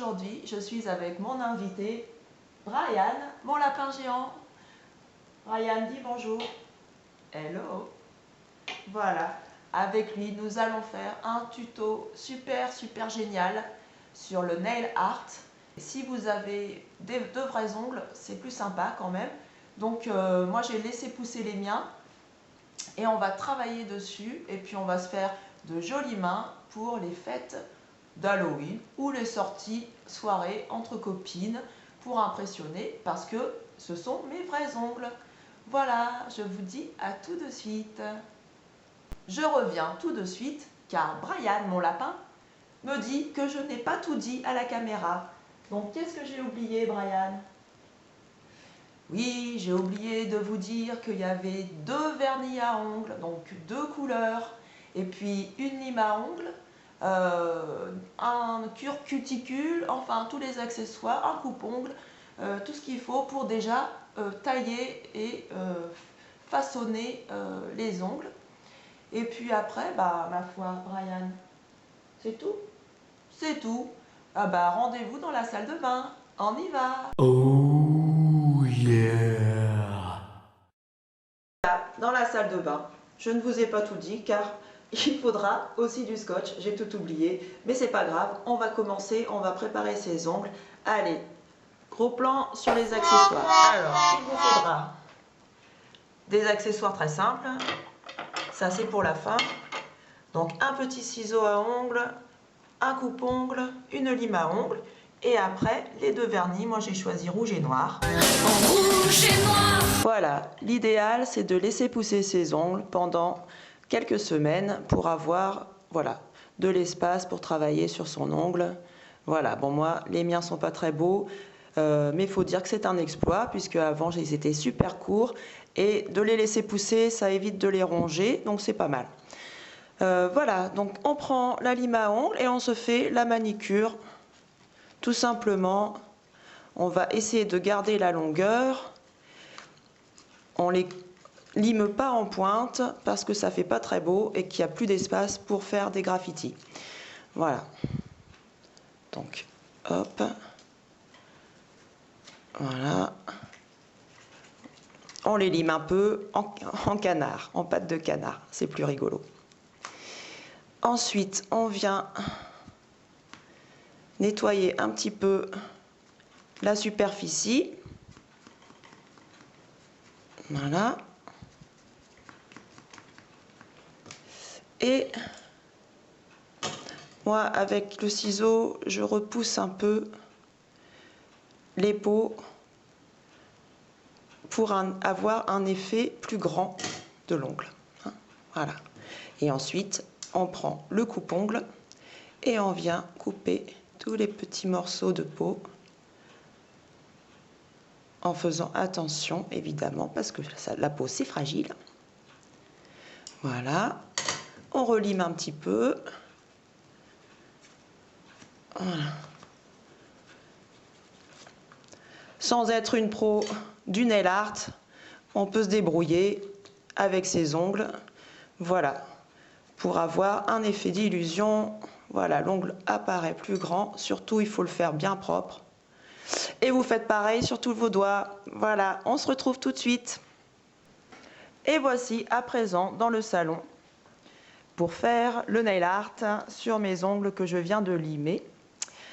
aujourd'hui, je suis avec mon invité, Brian, mon lapin géant. Brian, dis bonjour. Hello. Voilà, avec lui, nous allons faire un tuto super génial sur le nail art. Si vous avez de vrais ongles, c'est plus sympa quand même. Donc moi j'ai laissé pousser les miens et on va travailler dessus et puis on va se faire de jolies mains pour les fêtes d'Halloween ou les sorties soirées entre copines pour impressionner parce que ce sont mes vrais ongles. Voilà, je vous dis à tout de suite. Je reviens tout de suite car Brian, mon lapin, me dit que je n'ai pas tout dit à la caméra. Donc qu'est-ce que j'ai oublié, Brian? Oui, j'ai oublié de vous dire qu'il y avait 2 vernis à ongles, donc 2 couleurs, et puis une lime à ongles, un cure-cuticule, enfin tous les accessoires, un coupe-ongle, tout ce qu'il faut pour déjà tailler et façonner les ongles. Et puis après, bah ma foi, Brian, c'est tout? C'est tout. Ah bah rendez-vous dans la salle de bain. On y va. Oh yeah! Dans la salle de bain. Je ne vous ai pas tout dit car il faudra aussi du scotch. J'ai tout oublié, mais c'est pas grave. On va commencer, on va préparer ses ongles. Allez, gros plan sur les accessoires. Alors, il vous faudra des accessoires très simples. Ça, c'est pour la fin. Donc, un petit ciseau à ongles, un coupe-ongle, une lime à ongles. Et après, les 2 vernis. Moi, j'ai choisi rouge et noir. Rouge et noir. Voilà, l'idéal, c'est de laisser pousser ses ongles pendant quelques semaines pour avoir de l'espace pour travailler sur son ongle. Voilà, bon moi, les miens sont pas très beaux, mais il faut dire que c'est un exploit puisque avant, ils étaient super courts et de les laisser pousser, ça évite de les ronger, donc c'est pas mal. Voilà, donc on prend la lime à ongles et on se fait la manicure. Tout simplement, on va essayer de garder la longueur. On les lime pas en pointe parce que ça fait pas très beau et qu'il n'y a plus d'espace pour faire des graffitis. Voilà. Donc, hop. Voilà. On les lime un peu en canard, en pâte de canard. C'est plus rigolo. Ensuite, on vient nettoyer un petit peu la superficie. Voilà. Et moi, avec le ciseau, je repousse un peu les peaux pour avoir un effet plus grand de l'ongle. Voilà. Et ensuite, on prend le coupe-ongle et on vient couper tous les petits morceaux de peau en faisant attention, évidemment, parce que la peau, c'est fragile. Voilà. On relime un petit peu. Voilà. Sans être une pro du nail art, on peut se débrouiller avec ses ongles. Voilà. Pour avoir un effet d'illusion, voilà, l'ongle apparaît plus grand. Surtout, il faut le faire bien propre. Et vous faites pareil sur tous vos doigts. Voilà, on se retrouve tout de suite. Et voici à présent dans le salon pour faire le nail art sur mes ongles que je viens de limer.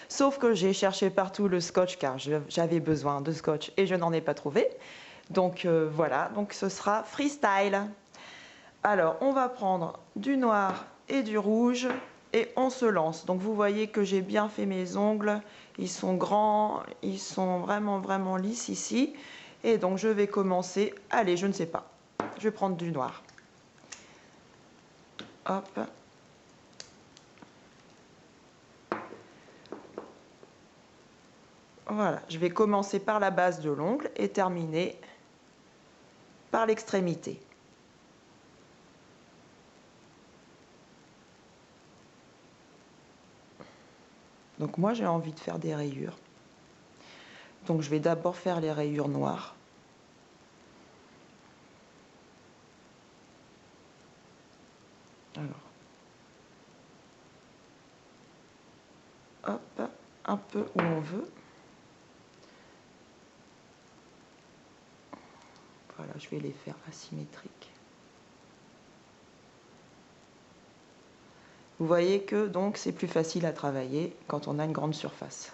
Sauf que j'ai cherché partout le scotch car j'avais besoin de scotch et je n'en ai pas trouvé. Donc voilà, donc ce sera freestyle. Alors on va prendre du noir et du rouge et on se lance. Donc vous voyez que j'ai bien fait mes ongles, ils sont grands, ils sont vraiment lisses ici. Et donc je vais commencer, allez je ne sais pas, je vais prendre du noir. Hop. Voilà, je vais commencer par la base de l'ongle et terminer par l'extrémité. Donc moi j'ai envie de faire des rayures. Donc je vais d'abord faire les rayures noires. Alors. Hop. un peu où on veut. Voilà, je vais les faire asymétriques. Vous voyez que donc c'est plus facile à travailler quand on a une grande surface.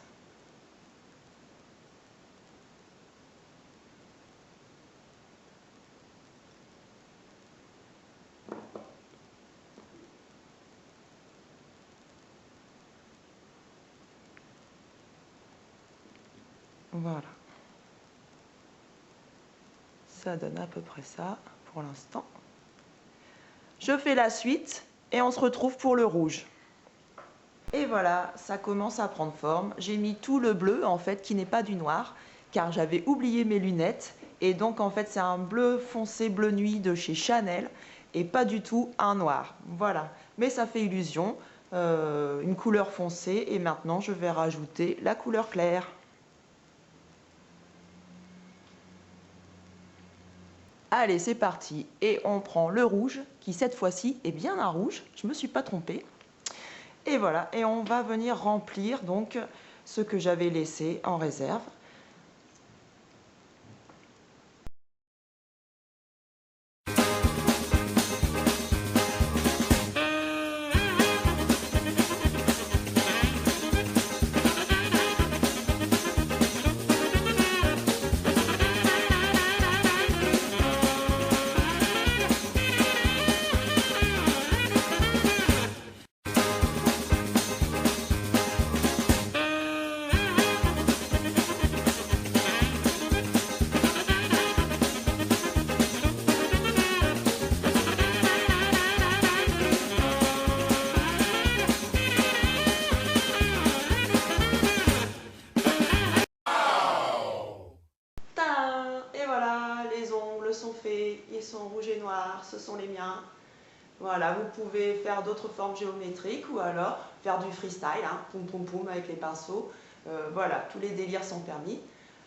Voilà. Ça donne à peu près ça pour l'instant. Je fais la suite et on se retrouve pour le rouge. Et voilà, ça commence à prendre forme. J'ai mis tout le bleu en fait qui n'est pas du noir car j'avais oublié mes lunettes et donc en fait c'est un bleu foncé bleu nuit de chez Chanel et pas du tout un noir. Voilà, mais ça fait illusion, une couleur foncée et maintenant je vais rajouter la couleur claire. Allez, c'est parti. Et on prend le rouge, qui cette fois-ci est bien un rouge. Je ne me suis pas trompée. Et voilà, et on va venir remplir donc ce que j'avais laissé en réserve. Et voilà, les ongles sont faits, ils sont rouges et noirs, ce sont les miens. Voilà, vous pouvez faire d'autres formes géométriques ou alors faire du freestyle, hein, poum poum poum avec les pinceaux. Voilà, tous les délires sont permis.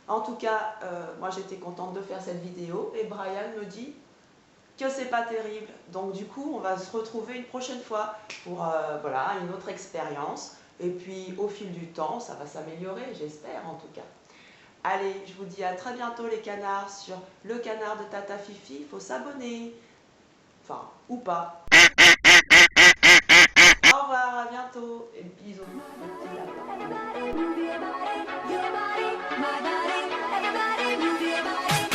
En tout cas, moi j'étais contente de faire cette vidéo et Brian me dit que c'est pas terrible. Donc du coup, on va se retrouver une prochaine fois pour voilà, une autre expérience. Et puis au fil du temps, ça va s'améliorer, j'espère en tout cas. Allez, je vous dis à très bientôt les canards sur le canard de Tata Fifi. Il faut s'abonner. Enfin, ou pas. Au revoir, à bientôt et bisous.